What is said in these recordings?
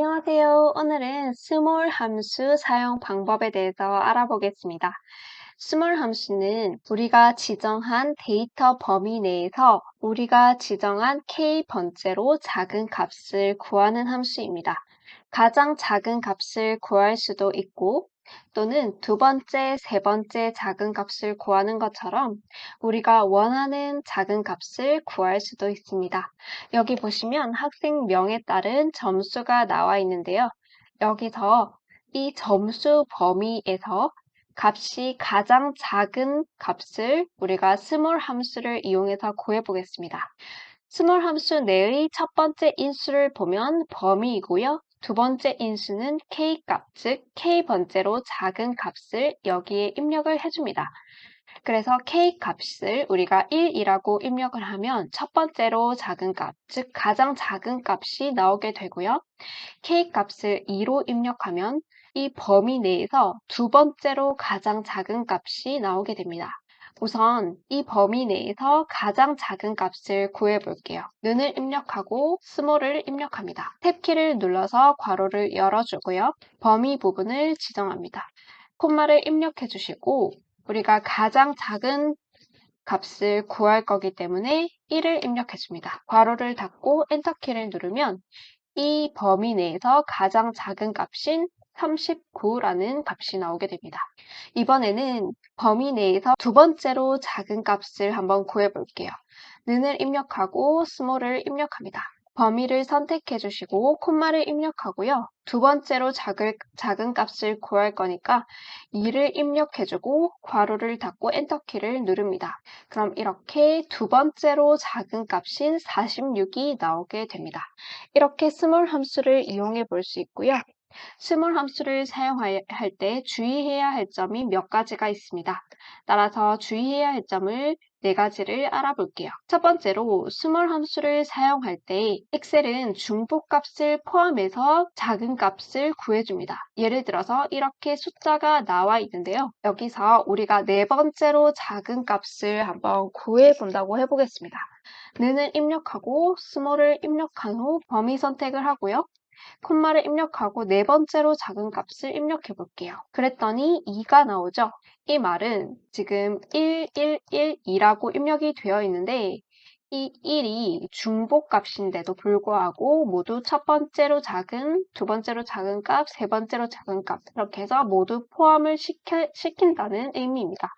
안녕하세요. 오늘은 스몰 함수 사용 방법에 대해서 알아보겠습니다. 스몰 함수는 우리가 지정한 데이터 범위 내에서 우리가 지정한 k 번째로 작은 값을 구하는 함수입니다. 가장 작은 값을 구할 수도 있고 또는 두 번째, 세 번째 작은 값을 구하는 것처럼 우리가 원하는 작은 값을 구할 수도 있습니다. 여기 보시면 학생명에 따른 점수가 나와 있는데요. 여기서 이 점수 범위에서 값이 가장 작은 값을 우리가 스몰 함수를 이용해서 구해보겠습니다. 스몰 함수 내의 첫 번째 인수를 보면 범위이고요. 두 번째 인수는 k값, 즉 k번째로 작은 값을 여기에 입력을 해줍니다. 그래서 k값을 우리가 1이라고 입력을 하면 첫 번째로 작은 값, 즉 가장 작은 값이 나오게 되고요. k값을 2로 입력하면 이 범위 내에서 두 번째로 가장 작은 값이 나오게 됩니다. 우선 이 범위 내에서 가장 작은 값을 구해 볼게요. 는을 입력하고 스몰을 입력합니다. 탭키를 눌러서 괄호를 열어주고요. 범위 부분을 지정합니다. 콤마를 입력해 주시고 우리가 가장 작은 값을 구할 거기 때문에 1을 입력해 줍니다. 괄호를 닫고 엔터키를 누르면 이 범위 내에서 가장 작은 값인 39라는 값이 나오게 됩니다. 이번에는 범위 내에서 두 번째로 작은 값을 한번 구해 볼게요. 는을 입력하고 스몰을 입력합니다. 범위를 선택해 주시고 콤마를 입력하고요. 두 번째로 작은 값을 구할 거니까 2를 입력해 주고 괄호를 닫고 엔터키를 누릅니다. 그럼 이렇게 두 번째로 작은 값인 46이 나오게 됩니다. 이렇게 스몰 함수를 이용해 볼 수 있고요. 스몰 함수를 사용할 때 주의해야 할 점이 몇 가지가 있습니다. 따라서 주의해야 할 점을 네 가지를 알아볼게요. 첫 번째로 스몰 함수를 사용할 때 엑셀은 중복값을 포함해서 작은 값을 구해줍니다. 예를 들어서 이렇게 숫자가 나와 있는데요. 여기서 우리가 네 번째로 작은 값을 한번 구해본다고 해보겠습니다. 는을 입력하고 스몰을 입력한 후 범위 선택을 하고요. 콤마를 입력하고 네 번째로 작은 값을 입력해 볼게요. 그랬더니 2가 나오죠? 이 말은 지금 1, 1, 1, 2라고 입력이 되어 있는데 이 1이 중복값인데도 불구하고 모두 첫 번째로 작은, 두 번째로 작은 값, 세 번째로 작은 값 이렇게 해서 모두 포함을 시킨다는 의미입니다.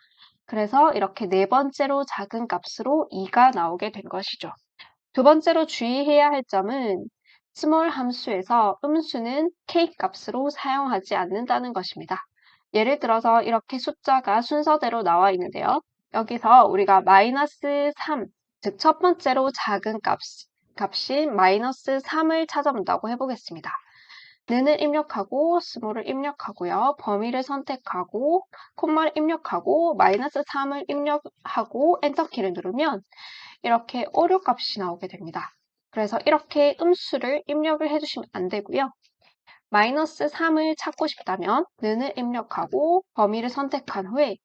그래서 이렇게 네 번째로 작은 값으로 2가 나오게 된 것이죠. 두 번째로 주의해야 할 점은 스몰 함수에서 음수는 k값으로 사용하지 않는다는 것입니다. 예를 들어서 이렇게 숫자가 순서대로 나와 있는데요. 여기서 우리가 마이너스 3, 즉 첫 번째로 작은 값인 마이너스 3을 찾아본다고 해보겠습니다. 는을 입력하고 스몰을 입력하고요. 범위를 선택하고 콤마를 입력하고 마이너스 3을 입력하고 엔터키를 누르면 이렇게 오류 값이 나오게 됩니다. 그래서 이렇게 음수를 입력을 해주시면 안 되고요. 마이너스 3을 찾고 싶다면 는을 입력하고 범위를 선택한 후에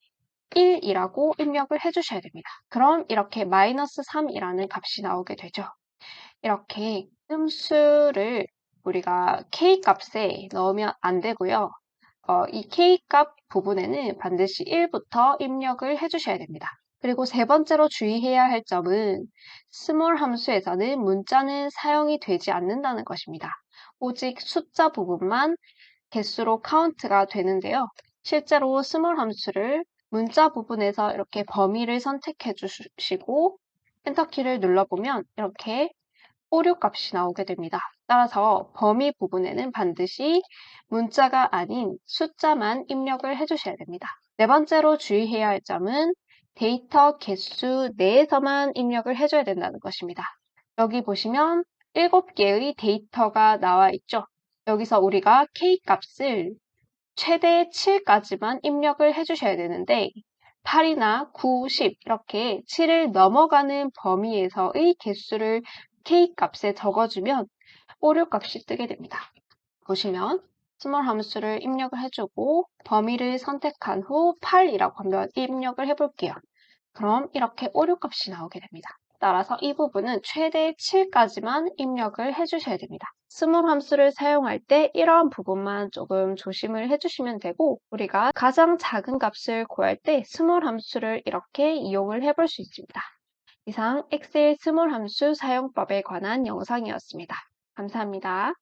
1이라고 입력을 해주셔야 됩니다. 그럼 이렇게 마이너스 3이라는 값이 나오게 되죠. 이렇게 음수를 우리가 k값에 넣으면 안 되고요. 이 k값 부분에는 반드시 1부터 입력을 해주셔야 됩니다. 그리고 세 번째로 주의해야 할 점은 스몰 함수에서는 문자는 사용이 되지 않는다는 것입니다. 오직 숫자 부분만 개수로 카운트가 되는데요. 실제로 스몰 함수를 문자 부분에서 이렇게 범위를 선택해 주시고 엔터키를 눌러보면 이렇게 오류 값이 나오게 됩니다. 따라서 범위 부분에는 반드시 문자가 아닌 숫자만 입력을 해주셔야 됩니다. 네 번째로 주의해야 할 점은 데이터 개수 내에서만 입력을 해줘야 된다는 것입니다. 여기 보시면 7개의 데이터가 나와 있죠. 여기서 우리가 k값을 최대 7까지만 입력을 해주셔야 되는데 8이나 9, 10 이렇게 7을 넘어가는 범위에서의 개수를 k값에 적어주면 오류 값이 뜨게 됩니다. 보시면 스몰 함수를 입력을 해주고 범위를 선택한 후 8이라고 한번 입력을 해볼게요. 그럼 이렇게 오류 값이 나오게 됩니다. 따라서 이 부분은 최대 7까지만 입력을 해주셔야 됩니다. 스몰 함수를 사용할 때 이러한 부분만 조금 조심을 해주시면 되고, 우리가 가장 작은 값을 구할 때 스몰 함수를 이렇게 이용을 해볼 수 있습니다. 이상 엑셀 스몰 함수 사용법에 관한 영상이었습니다. 감사합니다.